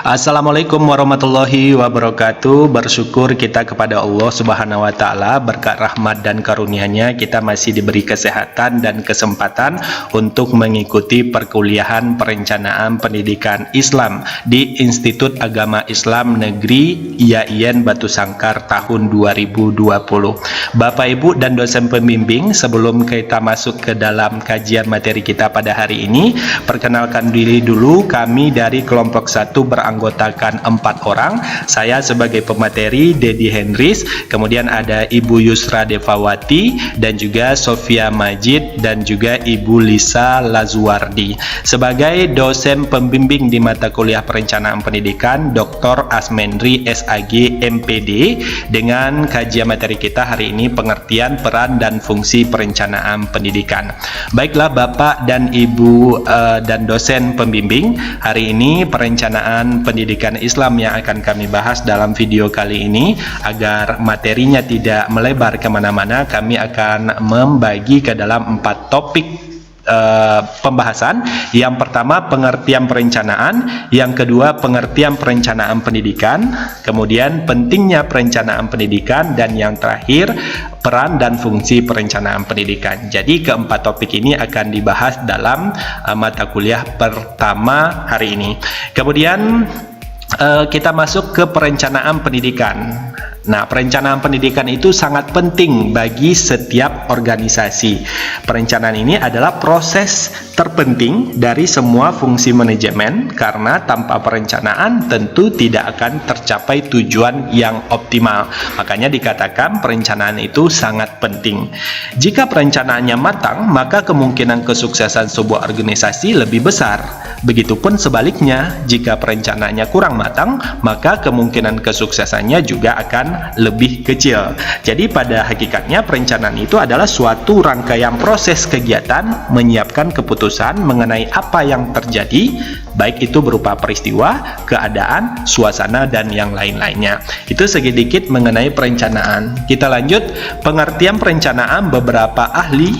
Assalamualaikum warahmatullahi wabarakatuh. Bersyukur kita kepada Allah Subhanahu wa taala, berkat rahmat dan karunia-Nya kita masih diberi kesehatan dan kesempatan untuk mengikuti perkuliahan perencanaan pendidikan Islam di Institut Agama Islam Negeri IAIN Batu Sangkar tahun 2020. Bapak Ibu dan dosen pembimbing, sebelum kita masuk ke dalam kajian materi kita pada hari ini, perkenalkan diri dulu. Kami dari kelompok 1 beranggotakan 4 orang. Saya sebagai pemateri Dedi Henris, kemudian ada Ibu Yusra Devawati dan juga Sofia Majid dan juga Ibu Lisa Lazuardi. Sebagai dosen pembimbing di mata kuliah perencanaan pendidikan, Dr. Asmendri SAG MPD, dengan kajian materi kita hari ini pengertian peran dan fungsi perencanaan pendidikan. Baiklah Bapak dan Ibu dan dosen pembimbing, hari ini perencanaan pendidikan Islam yang akan kami bahas dalam video kali ini. Agar materinya tidak melebar kemana-mana, kami akan membagi ke dalam 4 topik pembahasan. Yang pertama, pengertian perencanaan. Yang kedua, pengertian perencanaan pendidikan. Kemudian pentingnya perencanaan pendidikan, dan yang terakhir, peran dan fungsi perencanaan pendidikan. Jadi keempat topik ini akan dibahas dalam mata kuliah pertama hari ini. Kemudian kita masuk ke perencanaan pendidikan. Nah, perencanaan pendidikan itu sangat penting bagi setiap organisasi. Perencanaan ini adalah proses terpenting dari semua fungsi manajemen, karena tanpa perencanaan tentu tidak akan tercapai tujuan yang optimal. Makanya dikatakan perencanaan itu sangat penting. Jika perencanaannya matang, maka kemungkinan kesuksesan sebuah organisasi lebih besar. Begitupun sebaliknya, jika perencanaannya kurang matang, maka kemungkinan kesuksesannya juga akan lebih kecil. Jadi pada hakikatnya perencanaan itu adalah suatu rangkaian proses kegiatan menyiapkan keputusan mengenai apa yang terjadi, baik itu berupa peristiwa, keadaan, suasana, dan yang lain-lainnya. Itu sedikit mengenai perencanaan. Kita lanjut, pengertian perencanaan. Beberapa ahli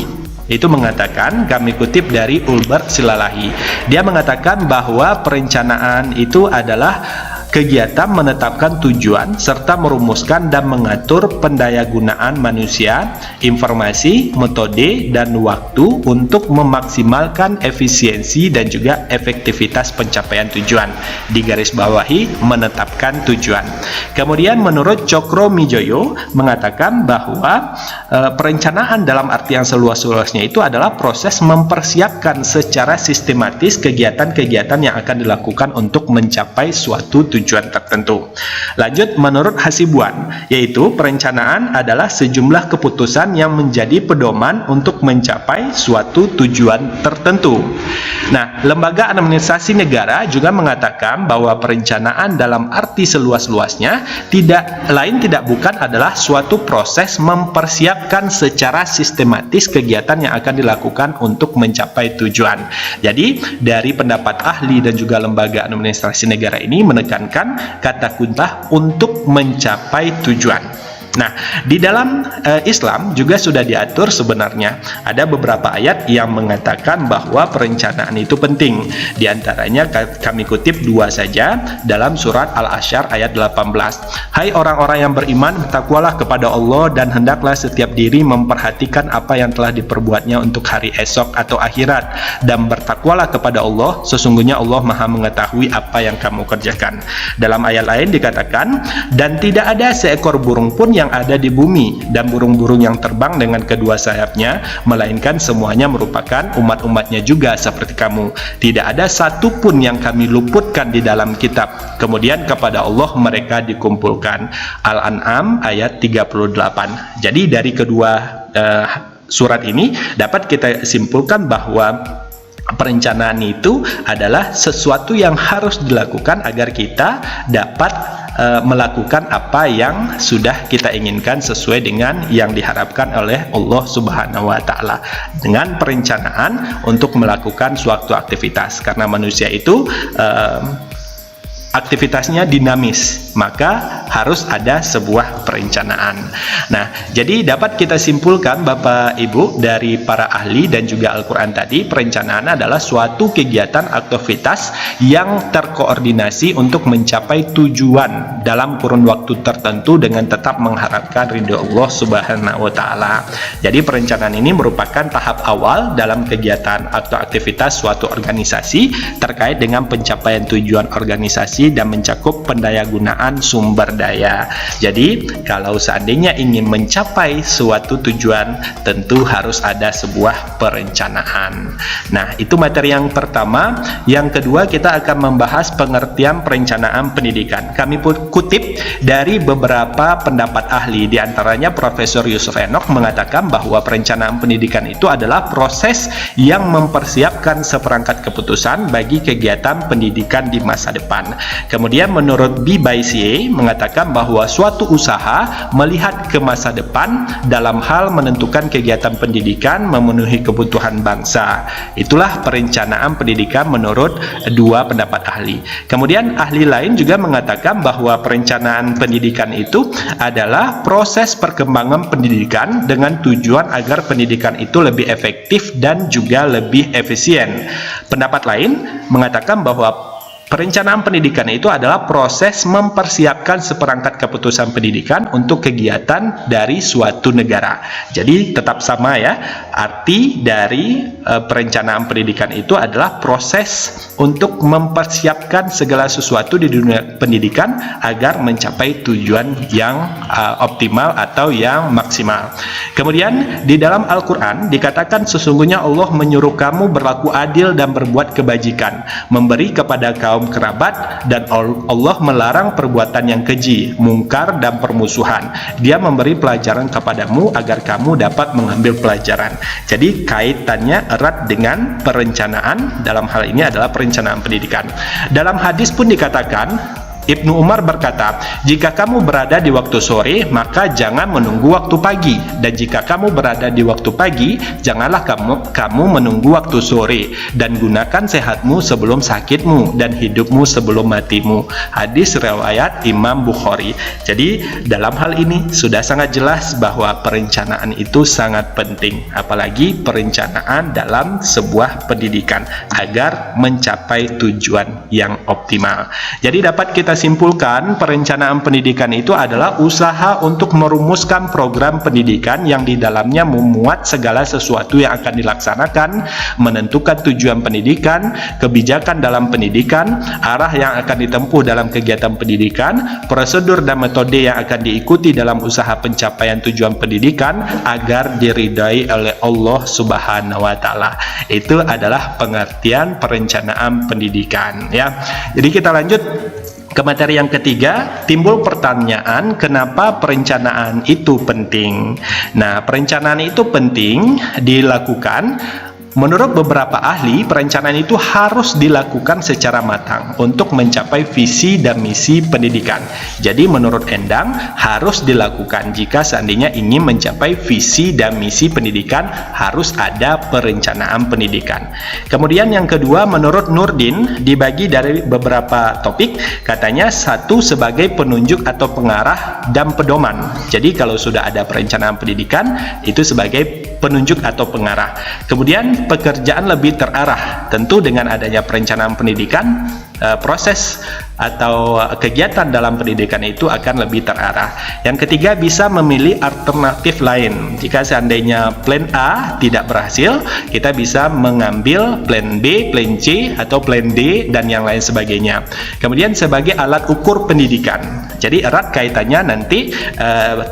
itu mengatakan, kami kutip dari Ulbert Silalahi, dia mengatakan bahwa perencanaan itu adalah kegiatan menetapkan tujuan serta merumuskan dan mengatur pendayagunaan manusia, informasi, metode, dan waktu untuk memaksimalkan efisiensi dan juga efektivitas pencapaian tujuan. Di garis bawahi, menetapkan tujuan. Kemudian menurut Cokro Mijoyo mengatakan bahwa perencanaan dalam artian seluas-luasnya itu adalah proses mempersiapkan secara sistematis kegiatan-kegiatan yang akan dilakukan untuk mencapai suatu tujuan tertentu. Lanjut, menurut Hasibuan, yaitu perencanaan adalah sejumlah keputusan yang menjadi pedoman untuk mencapai suatu tujuan tertentu. Nah, lembaga administrasi negara juga mengatakan bahwa perencanaan dalam arti seluas-luasnya tidak bukan adalah suatu proses mempersiapkan secara sistematis kegiatan yang akan dilakukan untuk mencapai tujuan. Jadi, dari pendapat ahli dan juga lembaga administrasi negara ini menekankan kata kunci untuk mencapai tujuan. Nah, di dalam Islam juga sudah diatur sebenarnya. Ada beberapa ayat yang mengatakan bahwa perencanaan itu penting. Di antaranya kami kutip 2 saja dalam surat Al-Asyr ayat 18. Hai orang-orang yang beriman, bertakwalah kepada Allah dan hendaklah setiap diri memperhatikan apa yang telah diperbuatnya untuk hari esok atau akhirat. Dan bertakwalah kepada Allah, sesungguhnya Allah Maha mengetahui apa yang kamu kerjakan. Dalam ayat lain dikatakan, dan tidak ada seekor burung pun yang ada di bumi dan burung-burung yang terbang dengan kedua sayapnya, melainkan semuanya merupakan umat-umatnya juga seperti kamu. Tidak ada satu pun yang kami luputkan di dalam kitab. Kemudian kepada Allah mereka dikumpulkan. Al-An'am ayat 38. Jadi dari kedua surat ini dapat kita simpulkan bahwa perencanaan itu adalah sesuatu yang harus dilakukan agar kita dapat melakukan apa yang sudah kita inginkan sesuai dengan yang diharapkan oleh Allah Subhanahu wa taala, dengan perencanaan untuk melakukan suatu aktivitas. Karena manusia itu aktivitasnya dinamis, maka harus ada sebuah perencanaan. Nah, jadi dapat kita simpulkan Bapak Ibu dari para ahli dan juga Al-Quran tadi, perencanaan adalah suatu kegiatan aktivitas yang terkoordinasi untuk mencapai tujuan dalam kurun waktu tertentu dengan tetap mengharapkan ridho Allah Subhanahu wa Ta'ala. Jadi perencanaan ini merupakan tahap awal dalam kegiatan atau aktivitas suatu organisasi terkait dengan pencapaian tujuan organisasi dan mencakup pendayagunaan sumber daya. Jadi kalau seandainya ingin mencapai suatu tujuan, tentu harus ada sebuah perencanaan. Nah, itu materi yang pertama. Yang kedua, kita akan membahas pengertian perencanaan pendidikan. Kami kutip dari beberapa pendapat ahli, di antaranya Profesor Yusuf Enoch mengatakan bahwa perencanaan pendidikan itu adalah proses yang mempersiapkan seperangkat keputusan bagi kegiatan pendidikan di masa depan. Kemudian menurut B. Baisie mengatakan bahwa suatu usaha melihat ke masa depan dalam hal menentukan kegiatan pendidikan memenuhi kebutuhan bangsa. Itulah perencanaan pendidikan menurut dua pendapat ahli. Kemudian ahli lain juga mengatakan bahwa perencanaan pendidikan itu adalah proses perkembangan pendidikan dengan tujuan agar pendidikan itu lebih efektif dan juga lebih efisien. Pendapat lain mengatakan bahwa perencanaan pendidikan itu adalah proses mempersiapkan seperangkat keputusan pendidikan untuk kegiatan dari suatu negara. Jadi tetap sama ya, arti dari perencanaan pendidikan itu adalah proses untuk mempersiapkan segala sesuatu di dunia pendidikan agar mencapai tujuan yang optimal atau yang maksimal. Kemudian di dalam Al-Quran dikatakan sesungguhnya Allah menyuruh kamu berlaku adil dan berbuat kebajikan, memberi kepada kaum kerabat, dan Allah melarang perbuatan yang keji, mungkar, dan permusuhan. Dia memberi pelajaran kepadamu agar kamu dapat mengambil pelajaran. Jadi kaitannya erat dengan perencanaan, dalam hal ini adalah perencanaan pendidikan. Dalam hadis pun dikatakan, Ibnu Umar berkata, jika kamu berada di waktu sore, maka jangan menunggu waktu pagi. Dan jika kamu berada di waktu pagi, janganlah kamu menunggu waktu sore. Dan gunakan sehatmu sebelum sakitmu, dan hidupmu sebelum matimu. Hadis riwayat Imam Bukhari. Jadi dalam hal ini sudah sangat jelas bahwa perencanaan itu sangat penting. Apalagi perencanaan dalam sebuah pendidikan agar mencapai tujuan yang optimal. Jadi dapat kita simpulkan, perencanaan pendidikan itu adalah usaha untuk merumuskan program pendidikan yang di dalamnya memuat segala sesuatu yang akan dilaksanakan, menentukan tujuan pendidikan, kebijakan dalam pendidikan, arah yang akan ditempuh dalam kegiatan pendidikan, prosedur dan metode yang akan diikuti dalam usaha pencapaian tujuan pendidikan agar diridai oleh Allah Subhanahu wa Ta'ala. Itu adalah pengertian perencanaan pendidikan ya. Jadi kita lanjut ke materi yang ketiga. Timbul pertanyaan, kenapa perencanaan itu penting? Nah, perencanaan itu penting dilakukan. Menurut beberapa ahli, perencanaan itu harus dilakukan secara matang untuk mencapai visi dan misi pendidikan. Jadi menurut Endang harus dilakukan jika seandainya ingin mencapai visi dan misi pendidikan, harus ada perencanaan pendidikan. Kemudian yang kedua, menurut Nurdin dibagi dari beberapa topik. Katanya satu sebagai penunjuk atau pengarah dan pedoman. Jadi kalau sudah ada perencanaan pendidikan, itu sebagai penunjuk atau pengarah. Kemudian pekerjaan lebih terarah. Tentu dengan adanya perencanaan pendidikan, proses atau kegiatan dalam pendidikan itu akan lebih terarah. Yang ketiga, bisa memilih alternatif lain. Jika seandainya plan A tidak berhasil, kita bisa mengambil plan B, plan C, atau plan D, dan yang lain sebagainya. Kemudian sebagai alat ukur pendidikan. Jadi erat kaitannya nanti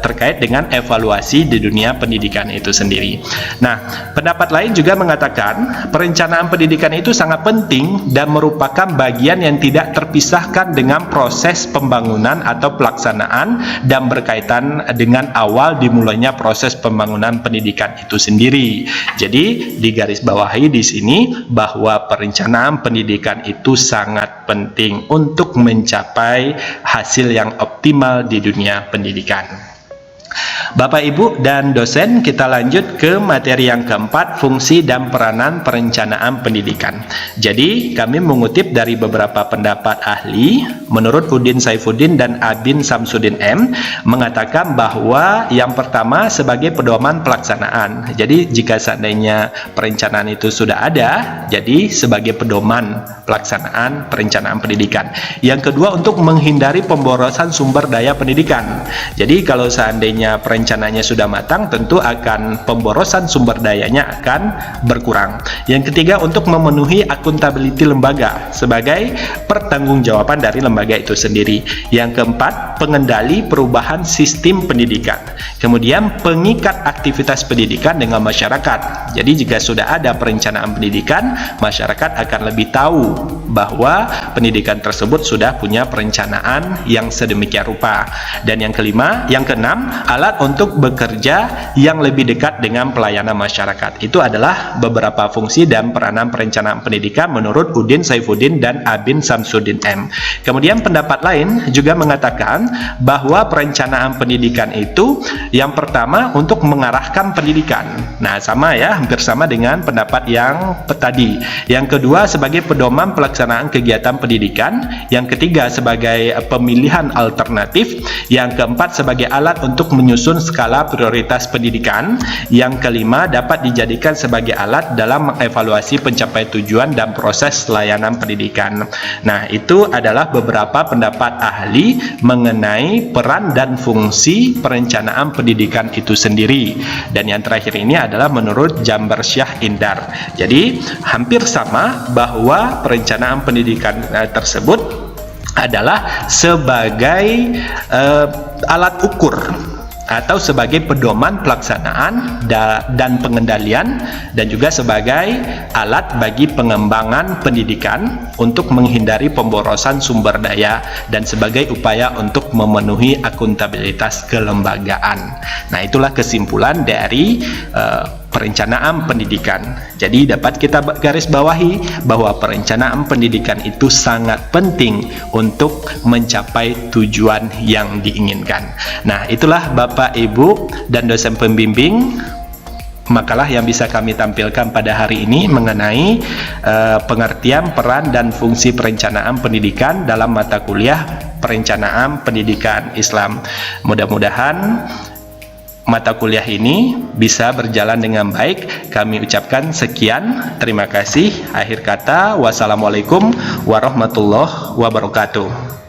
terkait dengan evaluasi di dunia pendidikan itu sendiri. Nah, pendapat lain juga mengatakan perencanaan pendidikan itu sangat penting dan merupakan bagian yang tidak terpisahkan dengan proses pembangunan atau pelaksanaan dan berkaitan dengan awal dimulainya proses pembangunan pendidikan itu sendiri. Jadi digarisbawahi di sini bahwa perencanaan pendidikan itu sangat penting untuk mencapai hasil yang optimal di dunia pendidikan. Bapak Ibu dan dosen, kita lanjut ke materi yang keempat, fungsi dan peranan perencanaan pendidikan. Jadi kami mengutip dari beberapa pendapat ahli. Menurut Udin Saifuddin dan Abin Samsudin M mengatakan bahwa yang pertama sebagai pedoman pelaksanaan. Jadi jika seandainya perencanaan itu sudah ada, jadi sebagai pedoman pelaksanaan perencanaan pendidikan. Yang kedua, untuk menghindari pemborosan sumber daya pendidikan. Jadi kalau seandainya perencanaannya sudah matang, tentu akan pemborosan sumber dayanya akan berkurang. Yang ketiga, untuk memenuhi akuntabilitas lembaga sebagai pertanggungjawaban dari lembaga itu sendiri. Yang keempat, pengendali perubahan sistem pendidikan. Kemudian pengikat aktivitas pendidikan dengan masyarakat. Jadi jika sudah ada perencanaan pendidikan, masyarakat akan lebih tahu bahwa pendidikan tersebut sudah punya perencanaan yang sedemikian rupa. Dan yang keenam, alat untuk bekerja yang lebih dekat dengan pelayanan masyarakat. Itu adalah beberapa fungsi dan peranan perencanaan pendidikan menurut Udin Saifuddin dan Abin Samsudin M. Kemudian pendapat lain juga mengatakan bahwa perencanaan pendidikan itu yang pertama untuk mengarahkan pendidikan. Nah, sama ya, hampir sama dengan pendapat yang tadi. Yang kedua sebagai pedoman pelaksanaan kegiatan pendidikan. Yang ketiga sebagai pemilihan alternatif. Yang keempat sebagai alat untuk menyusun skala prioritas pendidikan. Yang kelima dapat dijadikan sebagai alat dalam mengevaluasi pencapaian tujuan dan proses layanan pendidikan. Nah, itu adalah beberapa pendapat ahli mengenai peran dan fungsi perencanaan pendidikan itu sendiri. Dan yang terakhir ini adalah menurut Jambar Syah Indar. Jadi hampir sama bahwa perencanaan pendidikan tersebut adalah sebagai alat ukur atau sebagai pedoman pelaksanaan dan pengendalian, dan juga sebagai alat bagi pengembangan pendidikan untuk menghindari pemborosan sumber daya dan sebagai upaya untuk memenuhi akuntabilitas kelembagaan. Nah, itulah kesimpulan dari perencanaan pendidikan. Jadi dapat kita garis bawahi bahwa perencanaan pendidikan itu sangat penting untuk mencapai tujuan yang diinginkan. Nah, itulah Bapak, Ibu, dan dosen pembimbing makalah yang bisa kami tampilkan pada hari ini mengenai pengertian peran dan fungsi perencanaan pendidikan dalam mata kuliah perencanaan pendidikan Islam. Mudah-mudahan mata kuliah ini bisa berjalan dengan baik. Kami ucapkan sekian, terima kasih. Akhir kata, wassalamualaikum warahmatullahi wabarakatuh.